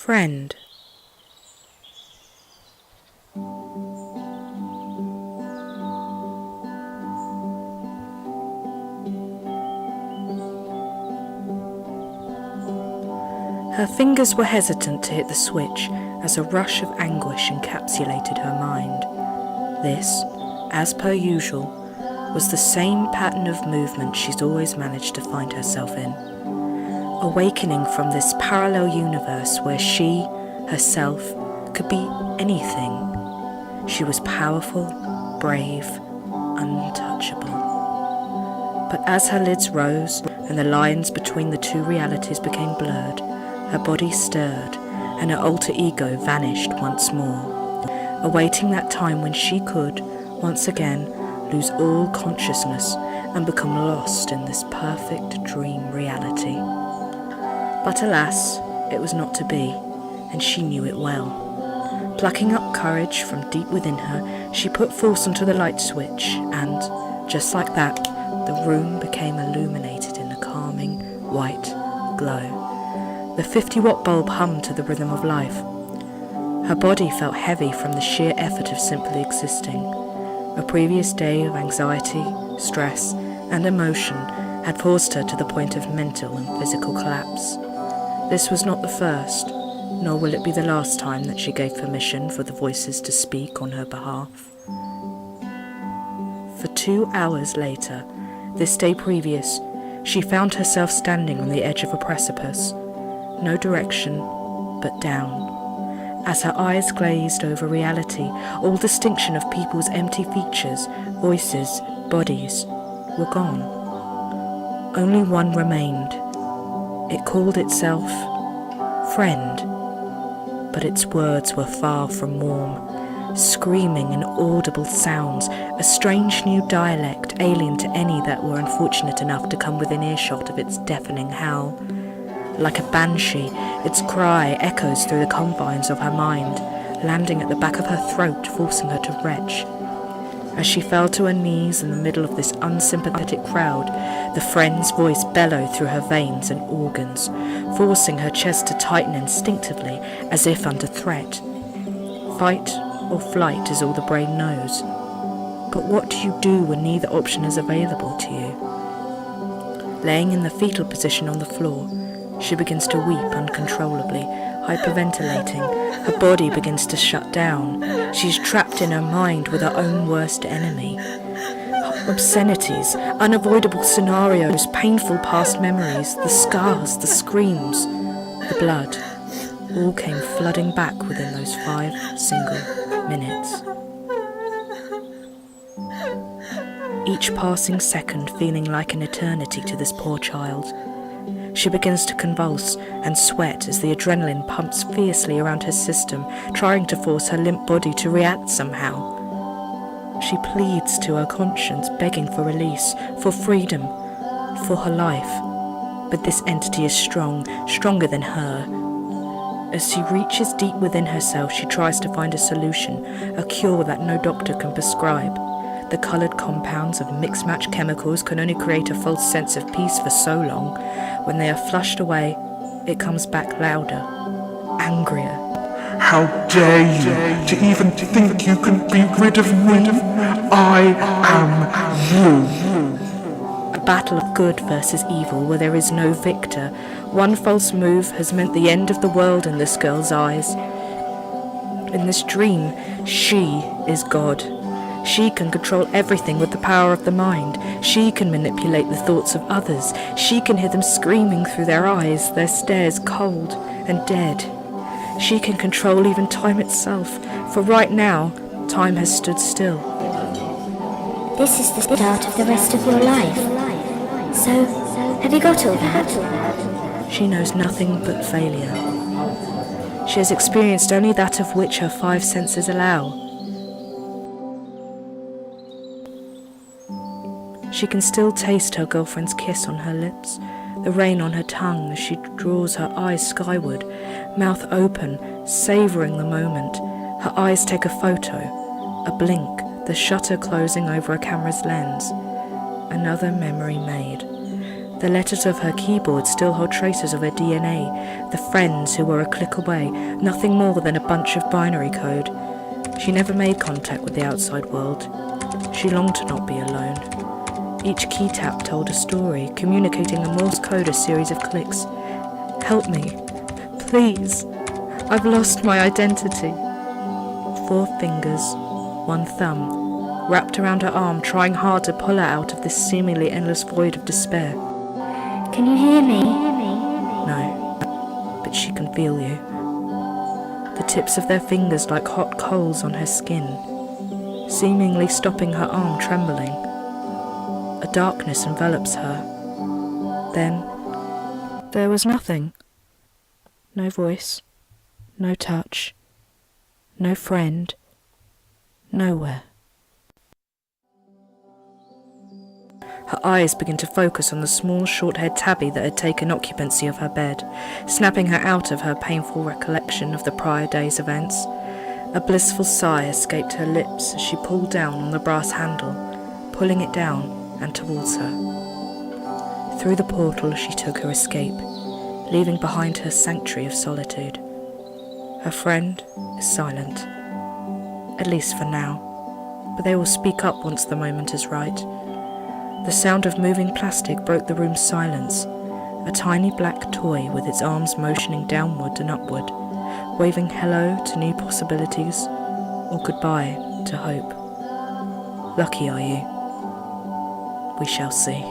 Friend. Her fingers were hesitant to hit the switch as a rush of anguish encapsulated her mind. This, as per usual, was the same pattern of movement she's always managed to find herself in. Awakening from this parallel universe where she, herself, could be anything. She was powerful, brave, untouchable. But as her lids rose and the lines between the two realities became blurred, her body stirred and her alter ego vanished once more, awaiting that time when she could, once again, lose all consciousness and become lost in this perfect dream reality. But alas, it was not to be, and she knew it well. Plucking up courage from deep within her, she put force onto the light switch and, just like that, the room became illuminated in a calming, white glow. The 50-watt bulb hummed to the rhythm of life. Her body felt heavy from the sheer effort of simply existing. A previous day of anxiety, stress, and emotion had forced her to the point of mental and physical collapse. This was not the first, nor will it be the last time that she gave permission for the voices to speak on her behalf. For 2 hours later, this day previous, she found herself standing on the edge of a precipice. No direction, but down. As her eyes glazed over reality, all distinction of people's empty features, voices, bodies, were gone. Only one remained. It called itself friend, but its words were far from warm, screaming inaudible sounds, a strange new dialect alien to any that were unfortunate enough to come within earshot of its deafening howl. Like a banshee, its cry echoes through the confines of her mind, landing at the back of her throat, forcing her to retch. As she fell to her knees in the middle of this unsympathetic crowd, the friend's voice bellowed through her veins and organs, forcing her chest to tighten instinctively as if under threat. Fight or flight is all the brain knows. But what do you do when neither option is available to you? Laying in the fetal position on the floor, she begins to weep uncontrollably, hyperventilating. Her body begins to shut down. She's trapped in her mind with her own worst enemy. Obscenities, unavoidable scenarios, painful past memories, the scars, the screams, the blood, all came flooding back within those 5 single minutes. Each passing second feeling like an eternity to this poor child. She begins to convulse and sweat as the adrenaline pumps fiercely around her system, trying to force her limp body to react somehow. She pleads to her conscience, begging for release, for freedom, for her life. But this entity is strong, stronger than her. As she reaches deep within herself, she tries to find a solution, a cure that no doctor can prescribe. The coloured compounds of mixed-match chemicals can only create a false sense of peace for so long. When they are flushed away, it comes back louder, angrier. How dare you to even think you can be rid of me? I am you. A battle of good versus evil where there is no victor. One false move has meant the end of the world in this girl's eyes. In this dream, she is God. She can control everything with the power of the mind. She can manipulate the thoughts of others. She can hear them screaming through their eyes, their stares cold and dead. She can control even time itself, for right now, time has stood still. This is the start of the rest of your life. So, have you got all that? She knows nothing but failure. She has experienced only that of which her 5 senses allow. She can still taste her girlfriend's kiss on her lips, the rain on her tongue as she draws her eyes skyward, mouth open, savouring the moment. Her eyes take a photo, a blink, the shutter closing over a camera's lens. Another memory made. The letters of her keyboard still hold traces of her DNA, the friends who were a click away, nothing more than a bunch of binary code. She never made contact with the outside world. She longed to not be alone. Each key tap told a story, communicating a Morse code, a series of clicks. Help me, please. I've lost my identity. 4 fingers, 1 thumb, wrapped around her arm, trying hard to pull her out of this seemingly endless void of despair. Can you hear me? No, but she can feel you. The tips of their fingers like hot coals on her skin, seemingly stopping her arm trembling. A darkness envelops her. Then, there was nothing. No voice, no touch, no friend, nowhere. Her eyes begin to focus on the small, short-haired tabby that had taken occupancy of her bed, snapping her out of her painful recollection of the prior day's events. A blissful sigh escaped her lips as she pulled down on the brass handle, pulling it down and towards her. Through the portal she took her escape, leaving behind her sanctuary of solitude. Her friend is silent, at least for now, but they will speak up once the moment is right. The sound of moving plastic broke the room's silence, a tiny black toy with its arms motioning downward and upward, waving hello to new possibilities or goodbye to hope. Lucky are you? We shall see.